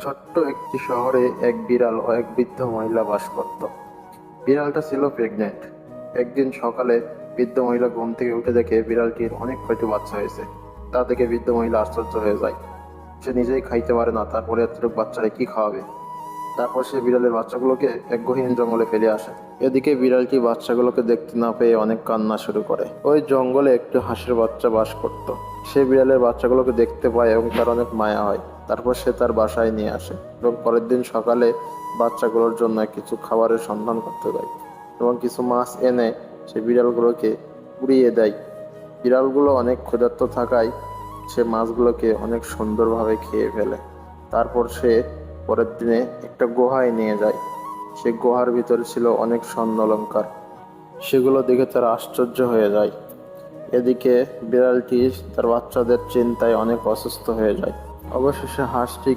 ছোট্ট একটি শহরে এক বিড়াল ও এক বৃদ্ধ মহিলা বাস করত। বিড়ালটা ছিল প্রেগনেন্ট। একদিন সকালে বৃদ্ধ মহিলা ঘুম থেকে উঠে দেখে বিড়ালটির অনেক কয়টি বাচ্চা হয়েছে। তা দেখে বৃদ্ধ মহিলা আশ্চর্য হয়ে যায়। সে নিজেই খাইতে পারে না, তারপরে এতটুকু বাচ্চারা কি খাওয়াবে। তারপর সে বিড়ালের বাচ্চাগুলোকে এক গহীন জঙ্গলে ফেলে আসে। এদিকে বিড়ালটি বাচ্চাগুলোকে দেখতে না পেয়ে অনেক কান্না শুরু করে। ওই জঙ্গলে একটি হাঁসের বাচ্চা বাস করত। সে বিড়ালের বাচ্চাগুলোকে দেখতে পায় এবং তার অনেক মায়া হয়। তারপর সে তার বাসায় নিয়ে আসে এবং পরের দিন সকালে বাচ্চাগুলোর জন্য কিছু খাবারের সন্ধান করতে যায় এবং কিছু মাছ এনে সে বিড়ালগুলোকে উড়িয়ে দেয়। বিড়ালগুলো অনেক ক্ষুধার্ত থাকায় সে মাছগুলোকে অনেক সুন্দরভাবে খেয়ে ফেলে। তারপর সে পরের দিনে একটা গুহায় নিয়ে যায়। সে গুহার ভিতরে ছিল অনেক স্বর্ণ অলংকার। সেগুলো দেখে তারা আশ্চর্য হয়ে যায়। এদিকে বিড়ালটি তার বাচ্চাদের চিন্তায় অনেক অসুস্থ হয়ে যায়। অবশেষে হাঁসটি